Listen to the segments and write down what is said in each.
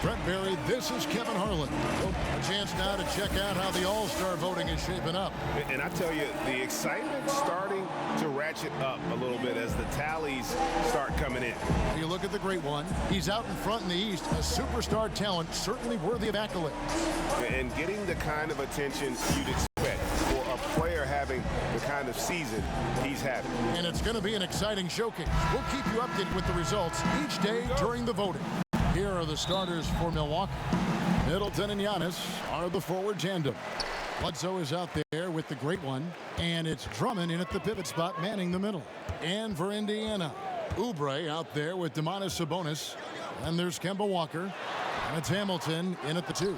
Brent Berry, this is Kevin Harlan. A chance now to check out how the All-Star voting is shaping up. And I tell you, the excitement starting to ratchet up a little bit as the tallies start coming in. You look at the great one. He's out in front in the East, a superstar talent, certainly worthy of accolade. And getting the kind of attention you'd expect for a player having the kind of season he's having. And it's going to be an exciting showcase. We'll keep you updated with the results each day during the voting. Here are the starters for Milwaukee. Middleton and Giannis are the forward tandem. Bledsoe is out there with the great one, and it's Drummond in at the pivot spot, manning the middle. And for Indiana, Oubre out there with Domantas Sabonis. And there's Kemba Walker, and it's Hamilton in at the 2.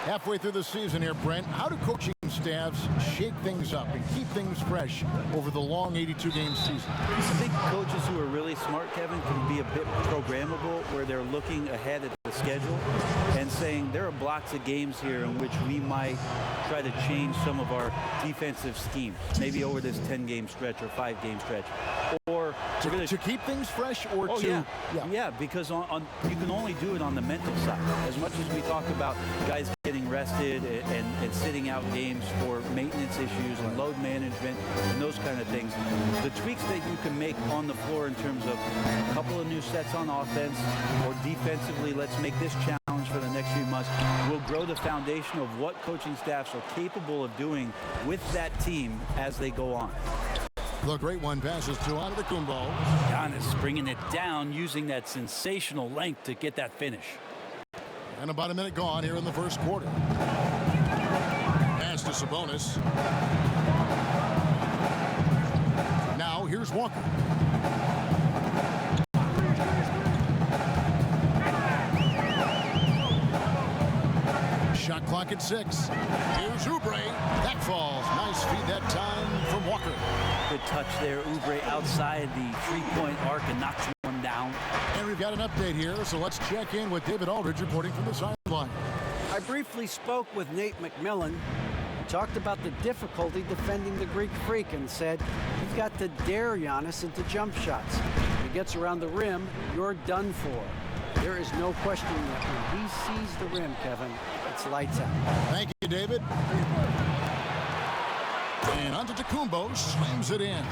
Halfway through the season here, Brent, how do coaching staffs shake things up and keep things fresh over the long 82-game season? I think coaches who are really smart, Kevin, can be a bit programmable, where they're looking ahead at the schedule and saying there are blocks of games here in which we might try to change some of our defensive schemes, maybe over this 10-game stretch or 5-game stretch. Or to keep things fresh, or yeah, because you can only do it on the mental side. As much as we talk about guys getting rested and sitting out games for maintenance issues and load management and those kind of things, the tweaks that you can make on the floor in terms of a couple of new sets on offense or defensively, let's make this challenge for the next few months, will grow the foundation of what coaching staffs are capable of doing with that team as they go on. The great one passes to Antetokounmpo. Giannis bringing it down, using that sensational length to get that finish. And about a minute gone here in the first quarter. Pass to Sabonis. Now here's Walker. Shot clock at 6. Here's Oubre. That falls. Nice feed that time from Walker. Good touch there. Oubre outside the three-point arc and knocks one down. And we've got an update here, so let's check in with David Aldridge reporting from the sideline. I briefly spoke with Nate McMillan. He talked about the difficulty defending the Greek Freak and said, you've got to dare Giannis into jump shots. If he gets around the rim, you're done for. There is no questioning that when he sees the rim, Kevin, it's lights out. Thank you, David. And Antetokounmpo slams it in.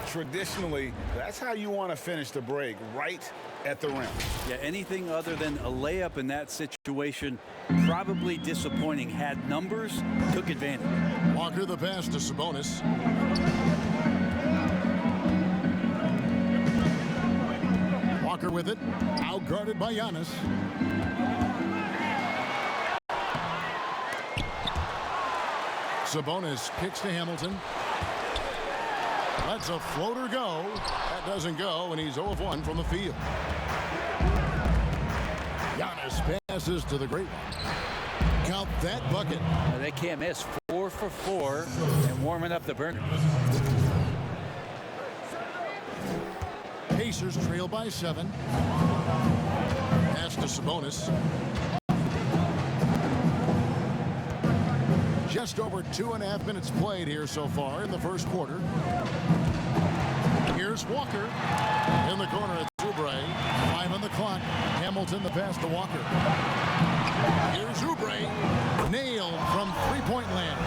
Traditionally, that's how you want to finish the break, right at the rim. Yeah, anything other than a layup in that situation, probably disappointing. Had numbers, took advantage. Walker the pass to Sabonis. Walker with it, outguarded by Giannis. Sabonis kicks to Hamilton. Lets a floater go. That doesn't go, and he's 0 of 1 from the field. Giannis passes to the great one. Count that bucket. They can't miss. 4 for 4 and warming up the burner. Pacers trail by 7. Pass to Sabonis. Just over 2.5 minutes played here so far in the first quarter. Here's Walker. In the corner, it's Oubre. 5 on the clock. Hamilton the pass to Walker. Here's Oubre. Nailed from three-point land.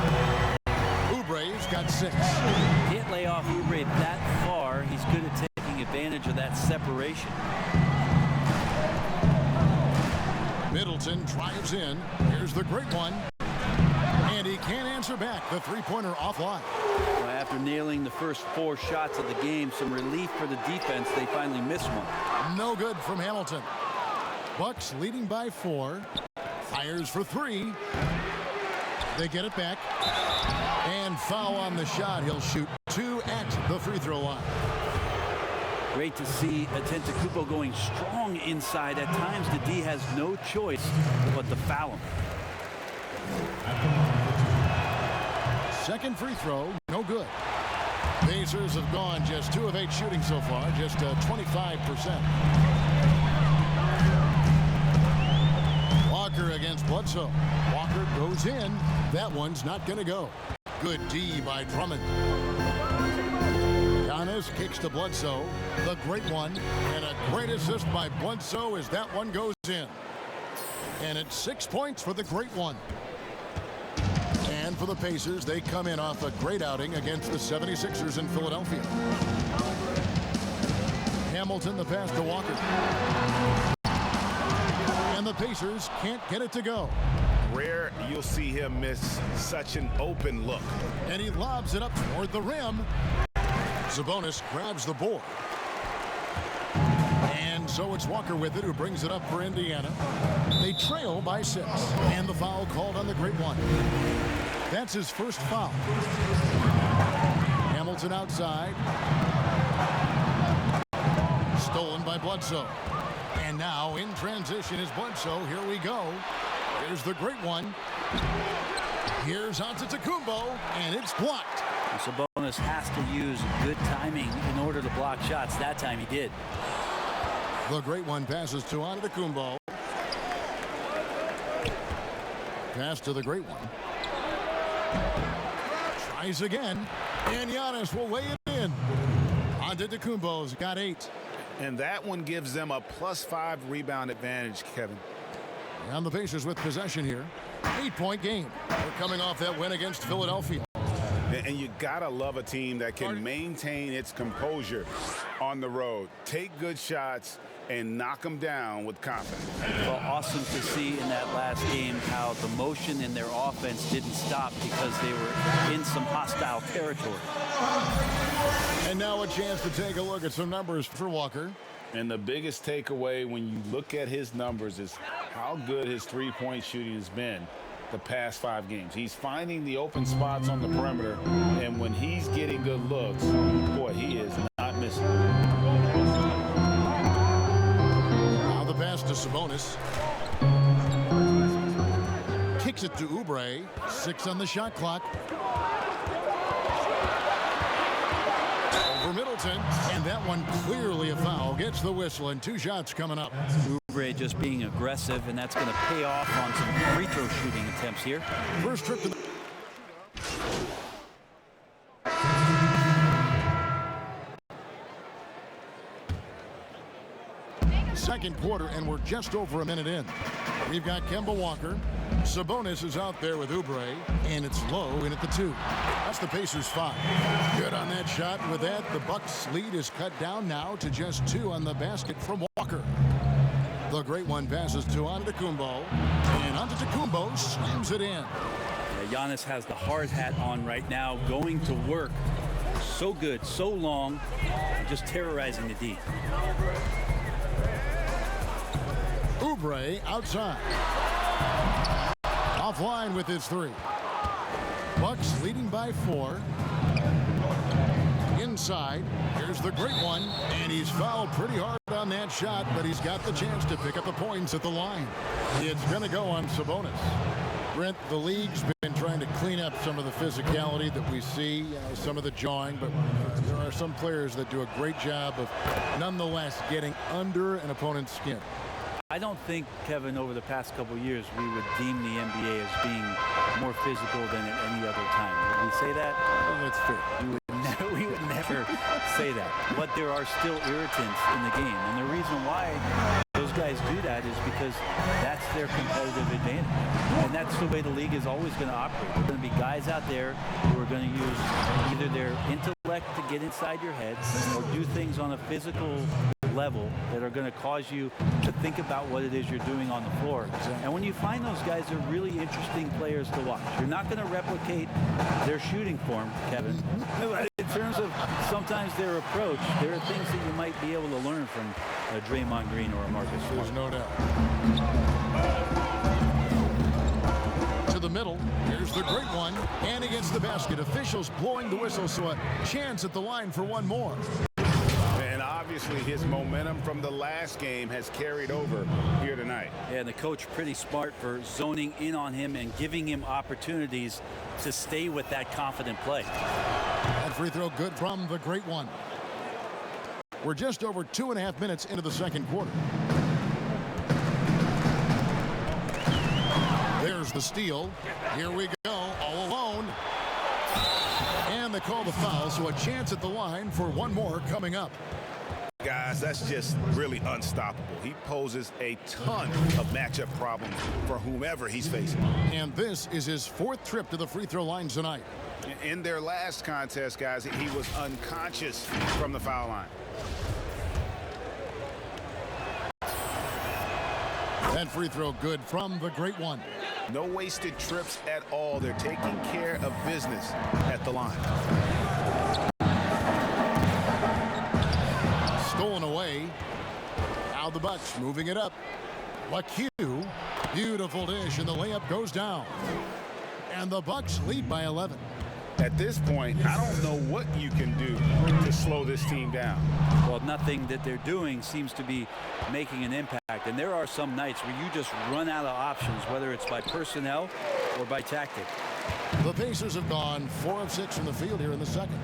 Oubre's got 6. Can't lay off Oubre that far. He's good at taking advantage of that separation. Middleton drives in. Here's the great one. And he can't answer back. The three-pointer offline. Well, after nailing the first 4 shots of the game, some relief for the defense. They finally missed one. No good from Hamilton. Bucks leading by 4. Fires for 3. They get it back. And foul on the shot. He'll shoot 2 at the free throw line. Great to see Antetokounmpo going strong inside. At times, the D has no choice but to foul him. Second free throw, no good. Pacers have gone just 2 of 8 shooting so far, just 25%. Walker against Bledsoe. Walker goes in. That one's not going to go. Good D by Drummond. Giannis kicks to Bledsoe. The great one. And a great assist by Bledsoe as that one goes in. And it's 6 points for the great one. And for the Pacers, they come in off a great outing against the 76ers in Philadelphia. Hamilton the pass to Walker. And the Pacers can't get it to go. Rare you'll see him miss such an open look. And he lobs it up toward the rim. Sabonis grabs the board. And so it's Walker with it, who brings it up for Indiana. They trail by 6. And the foul called on the great one. That's his first foul. Hamilton outside. Stolen by Bledsoe. And now in transition is Bledsoe. Here we go. Here's the great one. Here's Antetokounmpo, and it's blocked. Sabonis has to use good timing in order to block shots. That time he did. The great one passes to Antetokounmpo. Pass to the great one. Tries again, and Giannis will weigh it in. Antetokounmpo's got 8. And that one gives them a +5 rebound advantage, Kevin. And the Pacers with possession here. 8-point game. They're coming off that win against Philadelphia. And you gotta love a team that can maintain its composure on the road. Take good shots and knock them down with confidence. Well, awesome to see in that last game how the motion in their offense didn't stop because they were in some hostile territory. And now a chance to take a look at some numbers for Walker. And the biggest takeaway when you look at his numbers is how good his three-point shooting has been the past 5 games. He's finding the open spots on the perimeter, and when he's getting good looks, boy, he is not missing. Now the pass to Sabonis. Kicks it to Oubre. 6 on the shot clock. Over Middleton, and that one clearly a foul. Gets the whistle, and 2 shots coming up. Oubre just being aggressive, and that's going to pay off on some free throw shooting attempts here. First trip to the second quarter, and we're just over a minute in. We've got Kemba Walker. Sabonis is out there with Oubre, and it's low in at the 2. That's the Pacers' 5. Good on that shot. With that, the Bucks' lead is cut down now to just 2 on the basket from Walker. The great one passes to Antetokounmpo, and Antetokounmpo slams it in. Giannis has the hard hat on right now, going to work. So good, so long, just terrorizing the D. Oubre outside. Offline with his 3. Bucks leading by 4. Inside, here's the great one, and he's fouled pretty hard on that shot, but he's got the chance to pick up the points at the line. It's going to go on Sabonis. Brent, the league's been trying to clean up some of the physicality that we see, some of the jawing, but there are some players that do a great job of nonetheless getting under an opponent's skin. I don't think, Kevin, over the past couple of years, we would deem the NBA as being more physical than at any other time. Would we say that? Well, that's fair. We would never say that. But there are still irritants in the game. And the reason why those guys do that is because that's their competitive advantage. And that's the way the league is always going to operate. There are going to be guys out there who are going to use either their intellect to get inside your head or do things on a physical level that are going to cause you to think about what it is you're doing on the floor. And when you find those guys, they're really interesting players to watch. You're not going to replicate their shooting form, Kevin. In terms of sometimes their approach, there are things that you might be able to learn from a Draymond Green or a Marcus Smart. There's no doubt. To the middle, here's the great one, and against the basket. Officials blowing the whistle, so a chance at the line for one more. And obviously his momentum from the last game has carried over here tonight. Yeah, and the coach pretty smart for zoning in on him and giving him opportunities to stay with that confident play. That free throw good from the great one. We're just over 2.5 minutes into the second quarter. There's the steal. Here we go, all alone. And they call the foul, so a chance at the line for one more coming up. Guys, that's just really unstoppable. He poses a ton of matchup problems for whomever he's facing. And this is his 4th trip to the free throw line tonight. In their last contest, guys, he was unconscious from the foul line. That free throw good from the great one. No wasted trips at all. They're taking care of business at the line. Stolen away. Now the Bucks moving it up. LaQ. Beautiful dish, and the layup goes down. And the Bucks lead by 11. At this point, I don't know what you can do to slow this team down. Well, nothing that they're doing seems to be making an impact. And there are some nights where you just run out of options, whether it's by personnel or by tactic. The Pacers have gone 4 of 6 from the field here in the second.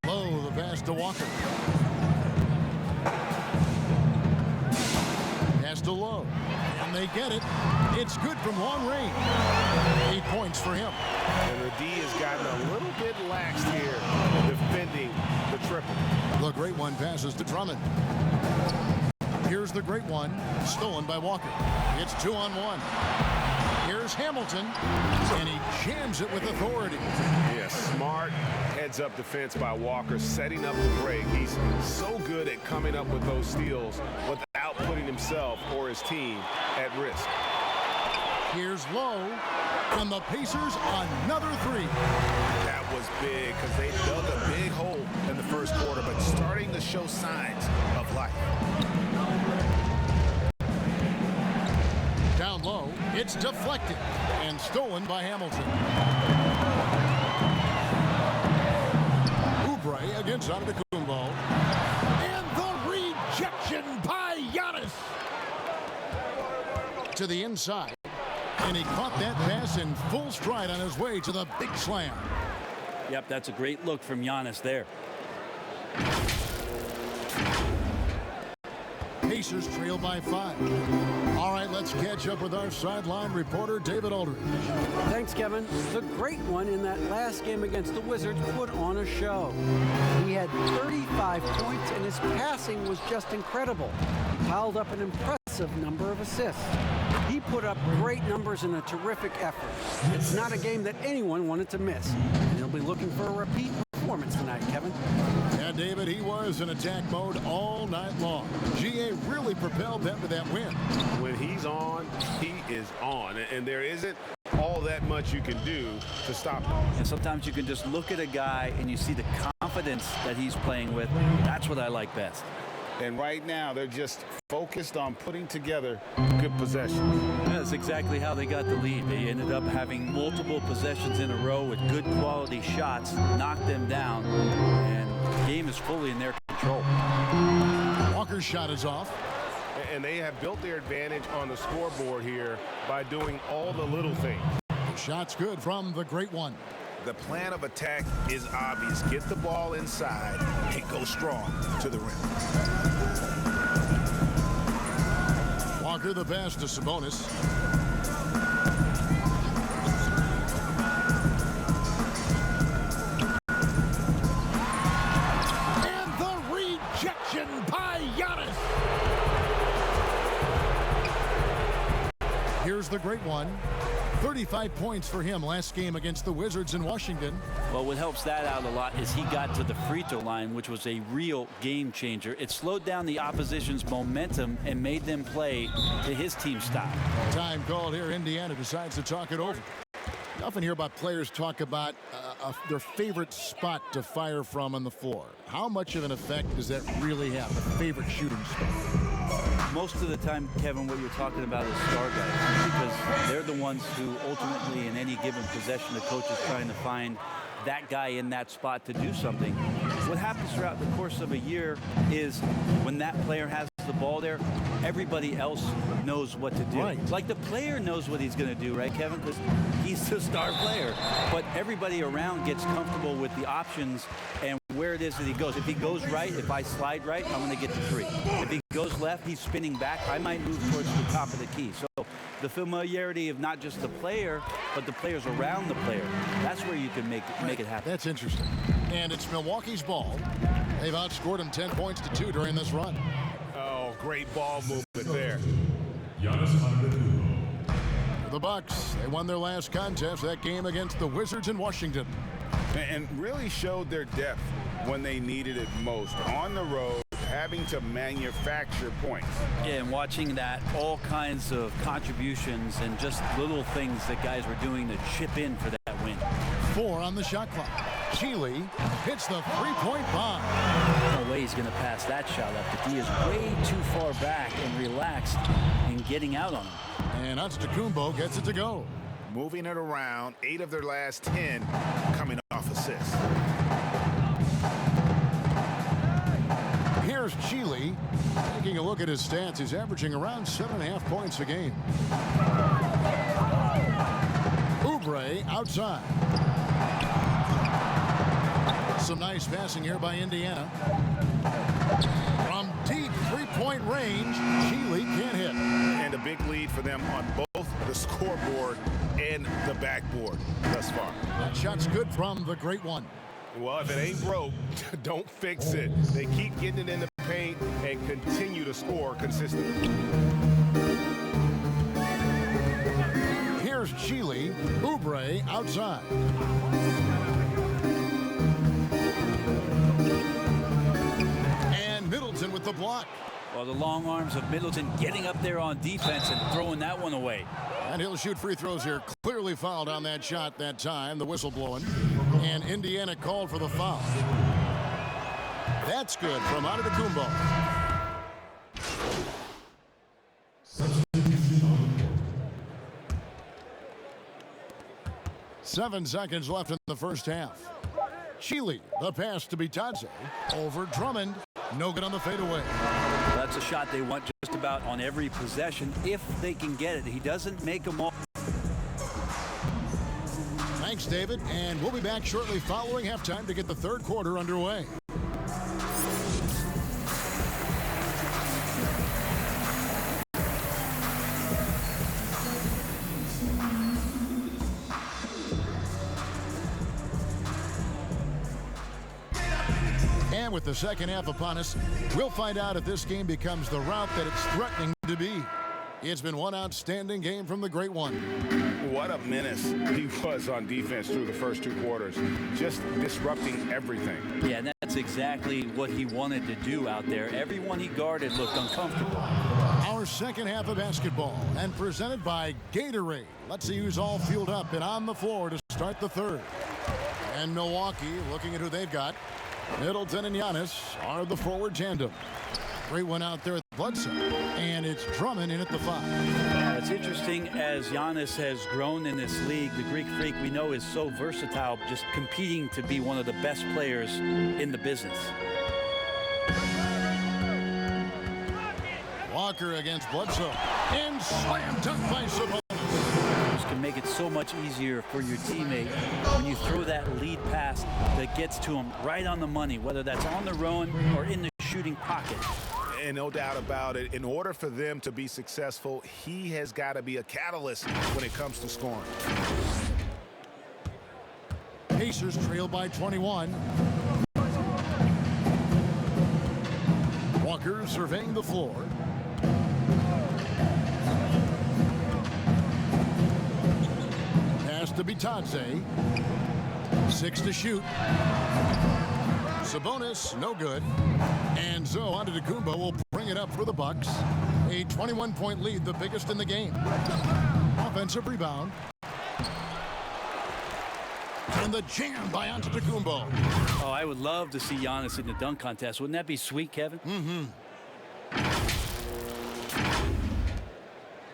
Low, the pass to Walker. Pass to Low. And they get it. It's good from long range. 8 points for him. And the D has gotten a little bit lax here defending the triple. The great one passes to Drummond. Here's the great one, stolen by Walker. It's 2-on-1. Here's Hamilton, and he jams it with authority. Yeah, smart heads-up defense by Walker, setting up the break. He's so good at coming up with those steals without putting himself or his team at risk. Here's Low, and the Pacers another 3. That was big because they dug a big hole in the first quarter, but starting to show signs of life. Down low, it's deflected and stolen by Hamilton. Oubre against Antetokounmpo. And the rejection by Giannis. To the inside. And he caught that pass in full stride on his way to the big slam. Yep, that's a great look from Giannis there. Pacers trail by 5. All right, let's catch up with our sideline reporter, David Aldridge. Thanks, Kevin. The great one in that last game against the Wizards put on a show. He had 35 points, and his passing was just incredible. He piled up an impressive number of assists. He put up great numbers in a terrific effort. It's not a game that anyone wanted to miss. And he'll be looking for a repeat performance tonight, Kevin. Yeah, David, he was in attack mode all night long. GA really propelled them to that win. When he's on, he is on. And there isn't all that much you can do to stop him. And sometimes you can just look at a guy and you see the confidence that he's playing with. That's what I like best. And right now, they're just focused on putting together good possessions. Yeah, that's exactly how they got the lead. They ended up having multiple possessions in a row with good quality shots, knocked them down, and the game is fully in their control. Walker's shot is off. And they have built their advantage on the scoreboard here by doing all the little things. The shot's good from the great one. The plan of attack is obvious. Get the ball inside and go strong to the rim. Walker the pass to Sabonis. And the rejection by Giannis. Here's the great one. 35 points for him last game against the Wizards in Washington. Well, what helps that out a lot is he got to the free throw line, which was a real game changer. It slowed down the opposition's momentum and made them play to his team style. Time called here. Indiana decides to talk it over. You often hear about players talk about their favorite spot to fire from on the floor. How much of an effect does that really have, a favorite shooting spot? Most of the time, Kevin, what you're talking about is star guys, because they're the ones who ultimately in any given possession, the coach is trying to find that guy in that spot to do something. What happens throughout the course of a year is when that player has the ball there, everybody else knows what to do. Right. Like the player knows what he's going to do, right, Kevin? Because he's the star player. But everybody around gets comfortable with the options and where it is that he goes. If he goes right, if I slide right, I'm going to get the 3. If he goes left, he's spinning back. I might move towards the top of the key. So the familiarity of not just the player, but the players around the player, that's where you can make it happen. That's interesting. And it's Milwaukee's ball. They've outscored him 10 points to 2 during this run. Oh, great ball movement there. The Bucks, they won their last contest, that game against the Wizards in Washington. And really showed their depth when they needed it most. On the road, having to manufacture points. Yeah, and watching that, all kinds of contributions and just little things that guys were doing to chip in for that win. 4 on the shot clock. Shealy hits the three-point bomb. No way he's going to pass that shot up. But he is way too far back and relaxed in getting out on him. And Antetokounmpo gets it to go. Moving it around, 8 of their last 10 coming off assists. Here's Shealy. Taking a look at his stats, he's averaging around 7.5 points a game. Oubre outside. Some nice passing here by Indiana. From deep three-point range, Shealy can't hit. And a big lead for them on both the scoreboard and the backboard thus far. That shot's good from the great one. Well, if it ain't broke, don't fix it. They keep getting it in the paint and continue to score consistently. Here's Shealy. Oubre outside. And Middleton with the block. Well, the long arms of Middleton getting up there on defense and throwing that one away. And he'll shoot free throws here. Clearly fouled on that shot that time. The whistle blowing. And Indiana called for the foul. That's good from Antetokounmpo. Seven seconds left in the first half. Shealy, the pass to Bitadze. Over Drummond. No good on the fadeaway. That's a shot they want just about on every possession if they can get it. He doesn't make them all. Thanks, David. And we'll be back shortly following halftime to get the third quarter underway. And with the second half upon us, we'll find out if this game becomes the route that it's threatening to be. It's been one outstanding game from the Great One. What a menace he was on defense through the first 2 quarters, just disrupting everything. Yeah, and that's exactly what he wanted to do out there. Everyone he guarded looked uncomfortable. Our second half of basketball, and presented by Gatorade. Let's see who's all fueled up and on the floor to start the third. And Milwaukee, looking at who they've got. Middleton and Giannis are the forward tandem. Great one out there at Bledsoe. And it's Drummond in at the 5. It's interesting as Giannis has grown in this league. The Greek Freak we know is so versatile, just competing to be one of the best players in the business. Walker against Bledsoe. And slam dunk by Sabonis. Can make it so much easier for your teammate when you throw that lead pass that gets to him right on the money, whether that's on the run or in the shooting pocket. And no doubt about it, in order for them to be successful, he has got to be a catalyst when it comes to scoring. Pacers trail by 21. Walker surveying the floor. To Bitadze. 6 to shoot. Sabonis, no good. And so Antetokounmpo will bring it up for the Bucks. A 21-point lead, the biggest in the game. Offensive rebound. And the jam by Antetokounmpo. Oh, I would love to see Giannis in the dunk contest. Wouldn't that be sweet, Kevin? Mm-hmm.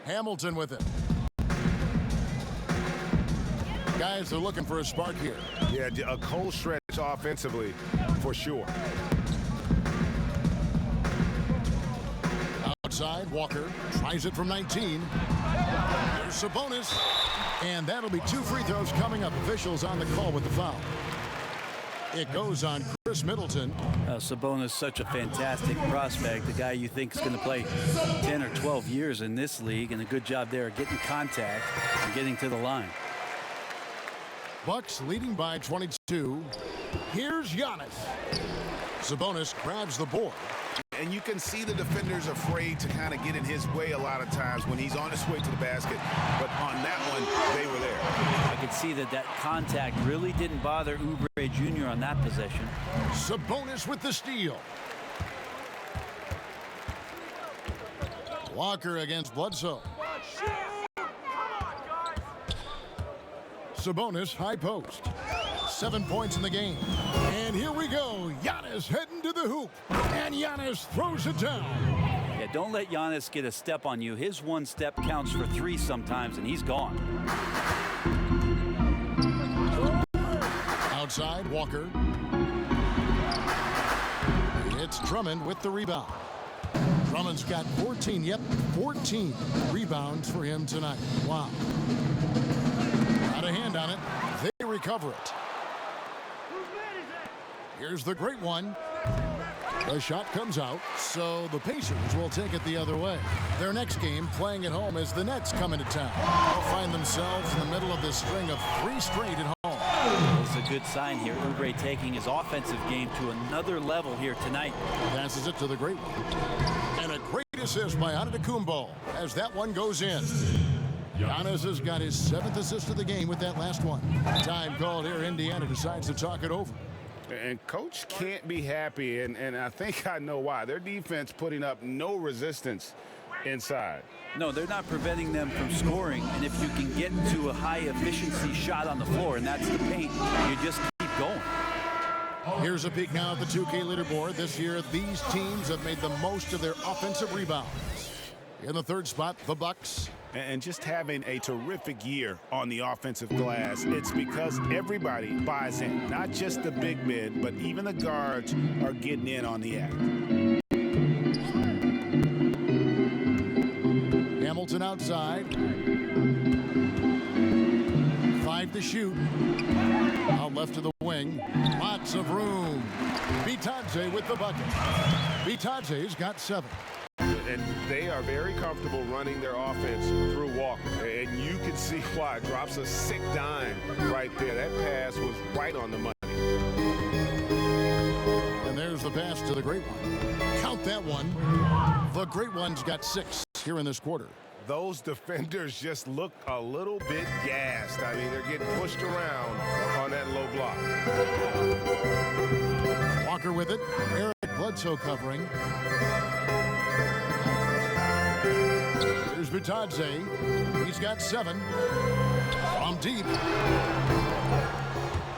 Hamilton with it. Guys are looking for a spark here. Yeah, a cold stretch offensively, for sure. Outside, Walker tries it from 19. There's Sabonis. And that'll be 2 free throws coming up. Officials on the call with the foul. It goes on Chris Middleton. Sabonis, such a fantastic prospect. The guy you think is going to play 10 or 12 years in this league. And a good job there getting contact and getting to the line. Bucks leading by 22. Here's Giannis. Sabonis grabs the board. And you can see the defenders afraid to kind of get in his way a lot of times when he's on his way to the basket. But on that one, they were there. I could see that contact really didn't bother Oubre Jr. on that possession. Sabonis with the steal. Walker against Bledsoe. Sabonis high post. 7 points in the game. And here we go. Giannis heading to the hoop. And Giannis throws it down. Yeah, don't let Giannis get a step on you. His one step counts for 3 sometimes, and he's gone. Outside, Walker. It's Drummond with the rebound. Drummond's got 14, 14 rebounds for him tonight. Wow. Got a hand on it. They recover it. Here's the great one. The shot comes out, so the Pacers will take it the other way. Their next game, playing at home, as the Nets come into town. They'll find themselves in the middle of this string of 3 straight at home. It's a good sign here. Oubre taking his offensive game to another level here tonight. Passes it to the great one. And a great assist by Antetokounmpo as that one goes in. Giannis has got his 7th assist of the game with that last one. Time called here. Indiana decides to talk it over. And coach can't be happy, and I think I know why. Their defense putting up no resistance inside. No, they're not preventing them from scoring, and if you can get to a high-efficiency shot on the floor, and that's the paint, you just keep going. Here's a peek now at the 2K leaderboard. This year, these teams have made the most of their offensive rebounds. In the 3rd spot, the Bucks. And just having a terrific year on the offensive glass. It's because everybody buys in. Not just the big men, but even the guards are getting in on the act. Hamilton outside. 5 to shoot. Out left to the wing. Lots of room. Bitadze with the bucket. Bitadze's got 7. And they are very comfortable running their offense through Walker. And you can see why. Drops a sick dime right there. That pass was right on the money. And there's the pass to the great one. Count that one. The great one's got 6 here in this quarter. Those defenders just look a little bit gassed. I mean, they're getting pushed around on that low block. Walker with it. Eric Bledsoe covering. Here's Bitadze. He's got 7 from deep.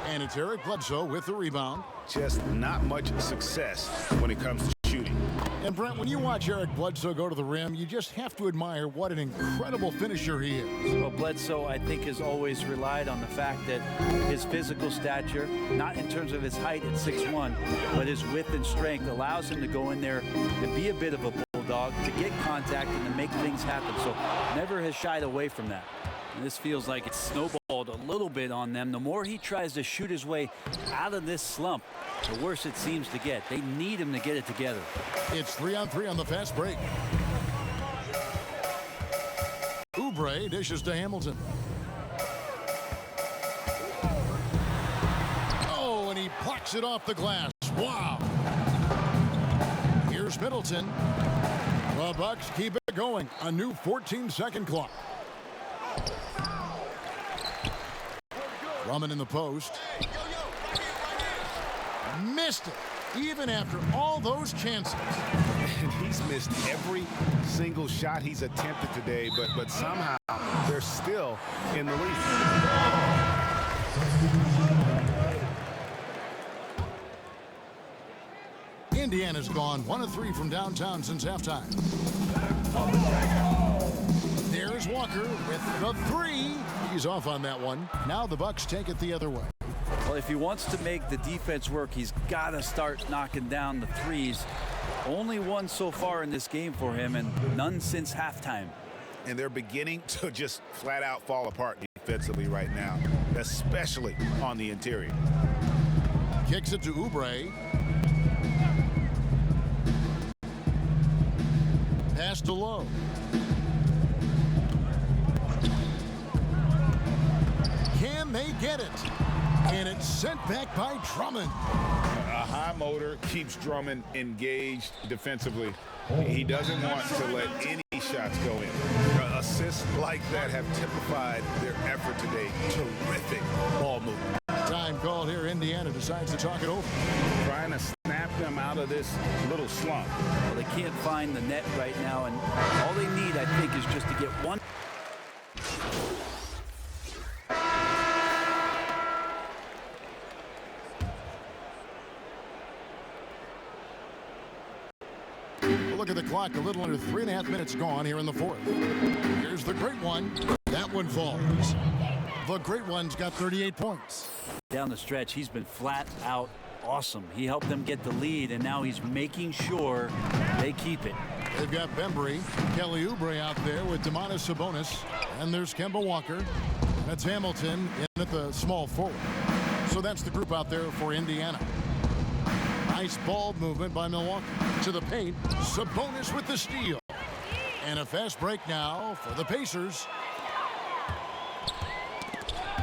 And it's Eric Bledsoe with the rebound. Just not much success when it comes to shooting. And Brent, when you watch Eric Bledsoe go to the rim, you just have to admire what an incredible finisher he is. Well, Bledsoe, I think, has always relied on the fact that his physical stature, not in terms of his height at 6'1", but his width and strength allows him to go in there and be a bit of a bulldog, to get contact and to make things happen. So never has shied away from that. And this feels like it's snowballed a little bit on them. The more he tries to shoot his way out of this slump, the worse it seems to get. They need him to get it together. It's 3-on-3 on the fast break. Oubre dishes to Hamilton. Oh, and he plucks it off the glass. Wow. Here's Middleton. The Bucks keep it going. A new 14-second clock. Drummond in the post. Missed it, even after all those chances. And he's missed every single shot he's attempted today, but somehow they're still in the lead. Indiana's gone 1 of 3 from downtown since halftime. There's Walker with the 3. He's off on that one. Now the Bucks take it the other way. Well, if he wants to make the defense work, he's got to start knocking down the threes. Only 1 so far in this game for him, and none since halftime. And they're beginning to just flat out fall apart defensively right now, especially on the interior. Kicks it to Oubre. Pass to Lowe. Can they get it? And it's sent back by Drummond. A high motor keeps Drummond engaged defensively. He doesn't want to let any shots go in. Assists like that have typified their effort today. Terrific ball movement. Time called here. Indiana decides to talk it over. Trying to snap them out of this little slump. Well, they can't find the net right now, and all they need, I think, is just to get one. Look at the clock. A little under 3.5 minutes gone here in the fourth. Here's the great one. That one falls. The great one's got 38 points. Down the stretch, he's been flat out awesome. He helped them get the lead, and now he's making sure they keep it. They've got Bembry, Kelly Oubre out there with Domantas Sabonis, and there's Kemba Walker. That's Hamilton in at the small forward. So that's the group out there for Indiana. Nice ball movement by Milwaukee. To the paint, Sabonis with the steal. And a fast break now for the Pacers.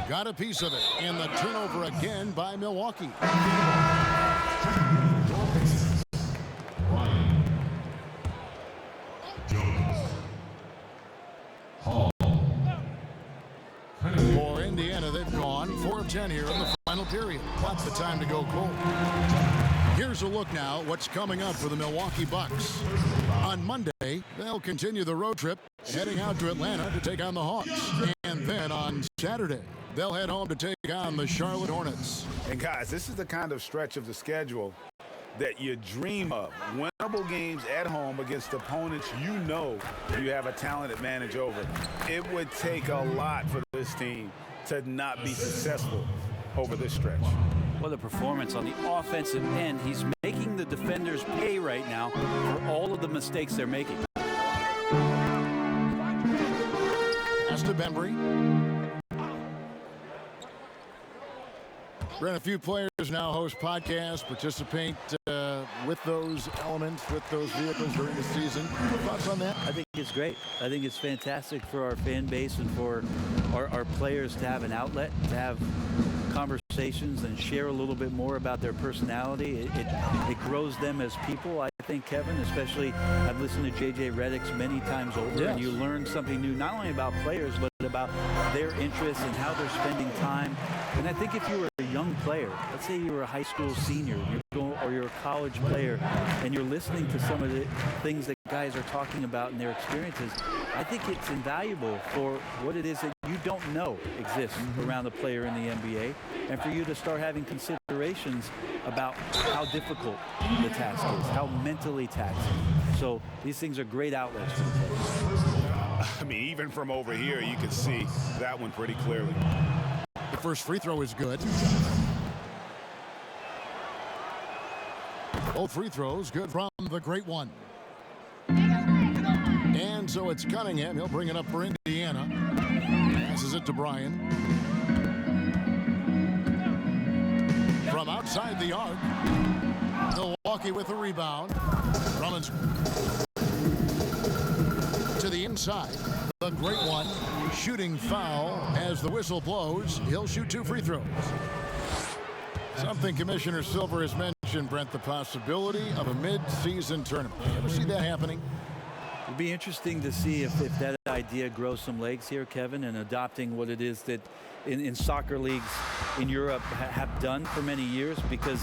Got a piece of it, and the turnover again by Milwaukee. For Indiana, they've gone 4 of 10 here in the final period. Lots of time to go cold. Here's a look now what's coming up for the Milwaukee Bucks. On Monday, they'll continue the road trip, heading out to Atlanta to take on the Hawks. And then on Saturday, they'll head home to take on the Charlotte Hornets. And guys, this is the kind of stretch of the schedule that you dream of. Winnable games at home against opponents you know you have a talent advantage over. It would take a lot for this team to not be successful over this stretch. Well, the performance on the offensive end, he's making the defenders pay right now for all of the mistakes they're making. Pass to Bembry. Brent, a few players now host podcasts, participate with those elements, with those vehicles during the season. Thoughts on that? I think it's great. I think it's fantastic for our fan base and for our players to have an outlet, to have conversations and share a little bit more about their personality. It grows them as people, I think, Kevin, especially I've listened to J.J. Redick's many times over, Yes. and you learn something new, not only about players, but about their interests and how they're spending time. And I think if you were a young player, let's say you were a high school senior, or you're a college player, and you're listening to some of the things that guys are talking about in their experiences, I think it's invaluable for what it is that you don't know exists around a player in the NBA, and for you to start having considerations about how difficult the task is, how mentally taxing. So these things are great outlets for the players. I mean, even from over here, you can see that one pretty clearly. The first free throw is good. Both free throws good from the great one. And so it's Cunningham. He'll bring it up for Indiana. Passes it to Bryan. From outside the arc, Milwaukee with the rebound. Drummond's to the inside. The great one shooting foul as the whistle blows. He'll shoot 2 free throws. Something Commissioner Silver has mentioned, Brent, the possibility of a mid-season tournament. You ever see that happening? It'll be interesting to see if that idea grows some legs here, Kevin, and adopting what it is that in soccer leagues in Europe have done for many years, because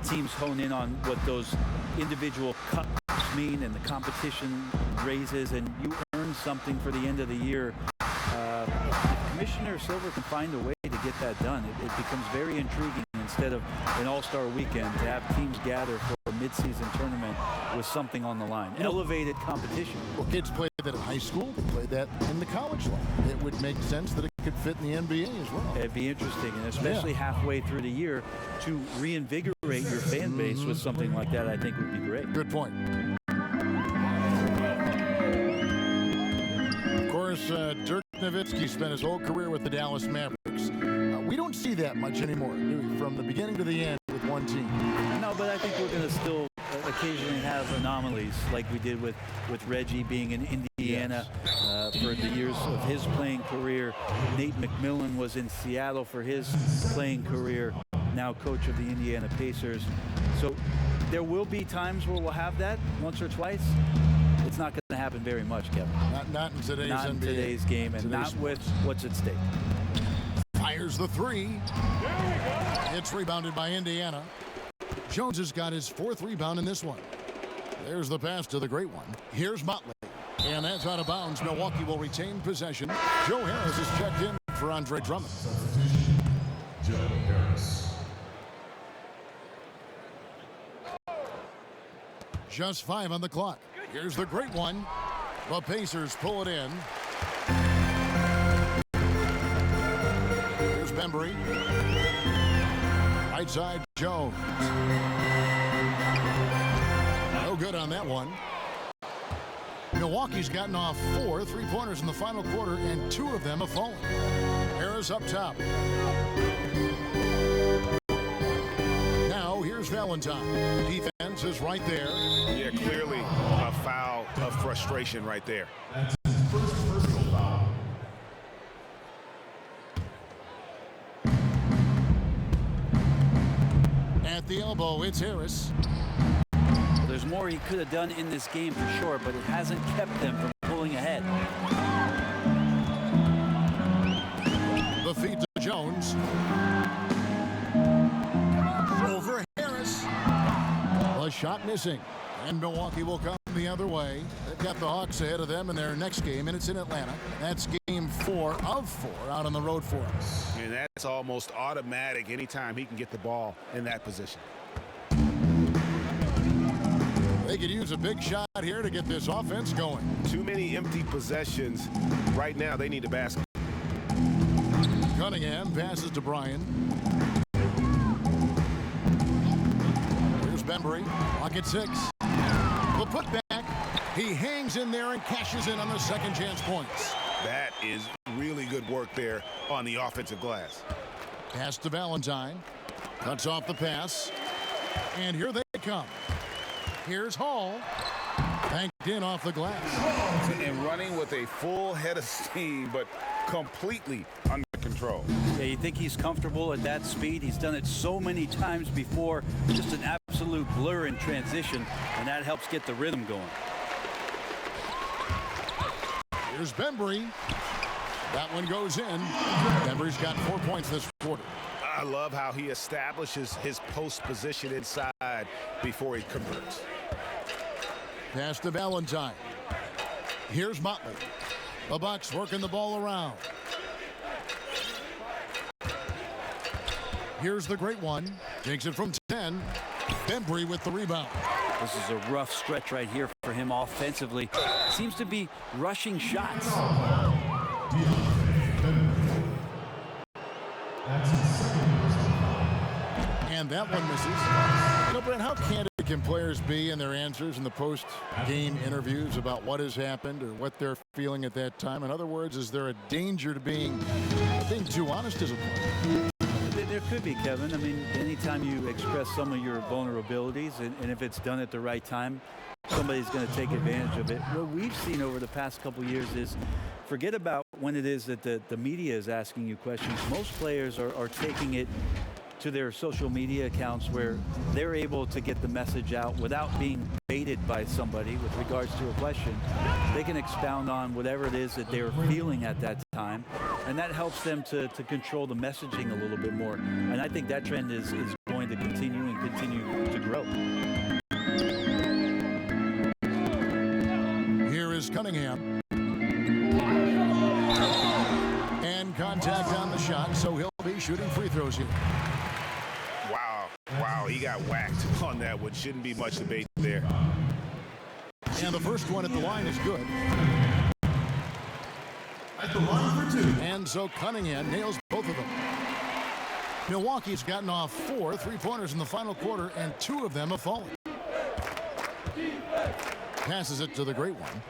teams hone in on what those individual cups mean and the competition raises, and you earn something for the end of the year. Commissioner Silver can find a way to get that done. It becomes very intriguing, instead of an all-star weekend, to have teams gather for a mid-season tournament with something on the line. Elevated competition. Well, kids play that in high school. They play that in the college level. It would make sense that it could fit in the NBA as well. It'd be interesting, and especially halfway through the year, to reinvigorate your fan base with something like that, I think would be great. Good point. Of course, Dirk Nowitzki spent his whole career with the Dallas Mavericks. We don't see that much anymore, do we? From the beginning to the end with one team. No, but I think we're going to still occasionally have anomalies, like we did with Reggie being in Indiana for the years of his playing career. Nate McMillan was in Seattle for his playing career, now coach of the Indiana Pacers. So there will be times where we'll have that once or twice. It's not going to happen very much, Kevin. Not in today's not in NBA. today's game, and not with what's at stake. Fires the three. It's rebounded by Indiana. Jones has got his 4th rebound in this one. There's the pass to the great one. Here's Motley. And that's out of bounds. Milwaukee will retain possession. Joe Harris is checked in for Andre Drummond. Joe Harris. Just 5 on the clock. Here's the great one. The Pacers pull it in. Here's Bembry. Right side, Jones. No good on that one. Milwaukee's gotten off 4 3-pointers in the final quarter, and 2 of them have fallen. Harris up top. Now here's Valentine. Defense is right there. Yeah, clearly a foul of frustration right there. That's his first personal foul. At the elbow, it's Harris. There's more he could have done in this game for sure, but it hasn't kept them from pulling ahead. The feed to Jones. Over Harris. A shot missing. And Milwaukee will come the other way. They've got the Hawks ahead of them in their next game, and it's in Atlanta. That's game 4 of 4 out on the road for them. And that's almost automatic anytime he can get the ball in that position. They could use a big shot here to get this offense going. Too many empty possessions. Right now, they need a basket. Cunningham passes to Bryan. Here's Bembry. Pocket 6. The putback. He hangs in there and cashes in on the second chance points. That is really good work there on the offensive glass. Pass to Valentine. Cuts off the pass. And here they come. Here's Hall. Banked in off the glass. And running with a full head of steam, but completely under control. Yeah, you think he's comfortable at that speed? He's done it so many times before. Just an absolute blur in transition, and that helps get the rhythm going. Here's Bembry. That one goes in. Bembry's got 4 points this quarter. I love how he establishes his post position inside before he converts. Pass to Valentine. Here's Motley. The Bucks working the ball around. Here's the great one. Takes it from 10. Bembry with the rebound. This is a rough stretch right here for him offensively. Seems to be rushing shots. That's his second personal foul. And that one misses. You know, Brent, how candid can players be in their answers in the post-game interviews about what has happened or what they're feeling at that time? In other words, is there a danger to being too honest as a player? There could be, Kevin. I mean, anytime you express some of your vulnerabilities, and if it's done at the right time, somebody's going to take advantage of it. What we've seen over the past couple of years is, forget about when it is that the media is asking you questions. Most players are taking it to their social media accounts where they're able to get the message out without being baited by somebody with regards to a question. They can expound on whatever it is that they're feeling at that time, and that helps them to control the messaging a little bit more. And I think that trend is going to continue and continue to grow. Here is Cunningham. And contact on the shot, so he'll be shooting free throws here. Wow, he got whacked on that one. Shouldn't be much debate there. And the first one at the line is good. At the line for 2. And so Cunningham nails both of them. Milwaukee's gotten off 4 3-pointers in the final quarter, and 2 of them have fallen. Passes it to the great one.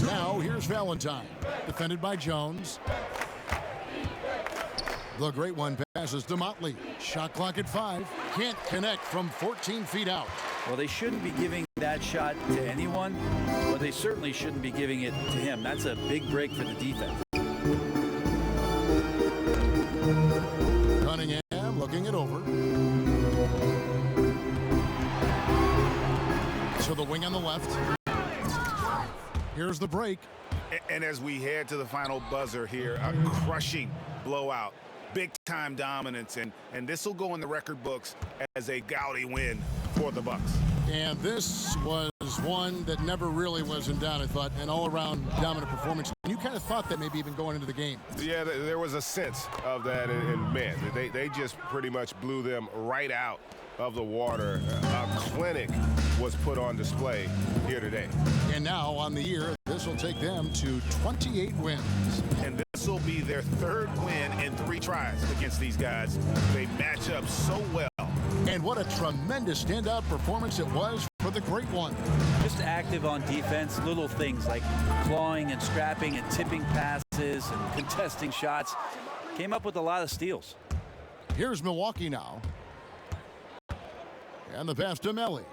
Now here's Valentine, defended by Jones. The great one passes to Motley. Shot clock at 5. Can't connect from 14 feet out. Well, they shouldn't be giving that shot to anyone, but they certainly shouldn't be giving it to him. That's a big break for the defense. Cunningham looking it over. To the wing on the left. Here's the break. And as we head to the final buzzer here, a crushing blowout, big-time dominance, and this will go in the record books as a gaudy win for the Bucks. And this was one that never really was in doubt, I thought, an all-around dominant performance. And you kind of thought that maybe even going into the game. Yeah, there was a sense of that, and man, they just pretty much blew them right out of the water. A clinic was put on display here today. And now on the year, this will take them to 28 wins. And this will be their third win in 3 tries against these guys. They match up so well. And what a tremendous standout performance it was for the Great One. Just active on defense, little things like clawing and scrapping and tipping passes and contesting shots. Came up with a lot of steals. Here's Milwaukee now. And the pass to Melly.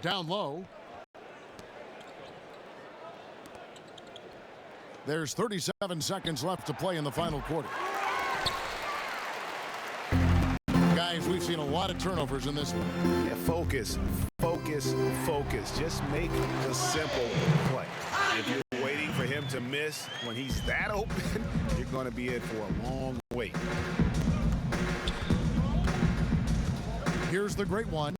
Down low. There's 37 seconds left to play in the final quarter. Guys, we've seen a lot of turnovers in this one. Yeah, focus, focus, focus. Just make the simple play. If you're waiting for him to miss when he's that open, you're going to be in for a long wait. Here's the Great One.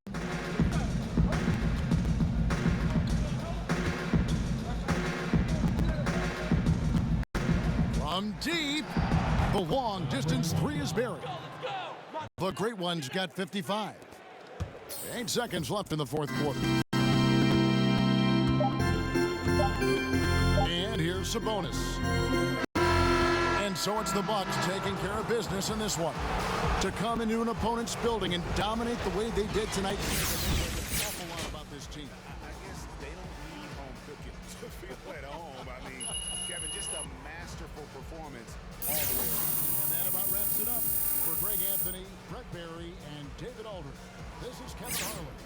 From deep, the long distance 3 is buried. The Great One's got 55. 8 seconds left in the fourth quarter. And here's Sabonis. And so it's the Bucks taking care of business in this one. To come into an opponent's building and dominate the way they did tonight. There's an awful lot about this team. I guess they don't need home cooking to feel at home. I mean, Kevin, just a masterful performance all the way around. And that about wraps it up. For Greg Anthony, Brett Barry, and David Aldridge, this is Kevin Harlan.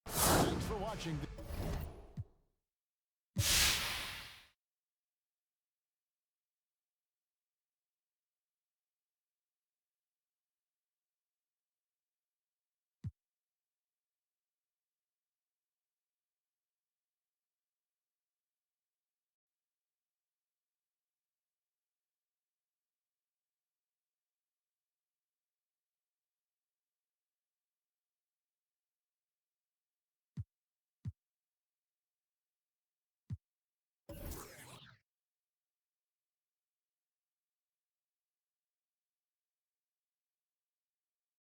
Thanks for watching.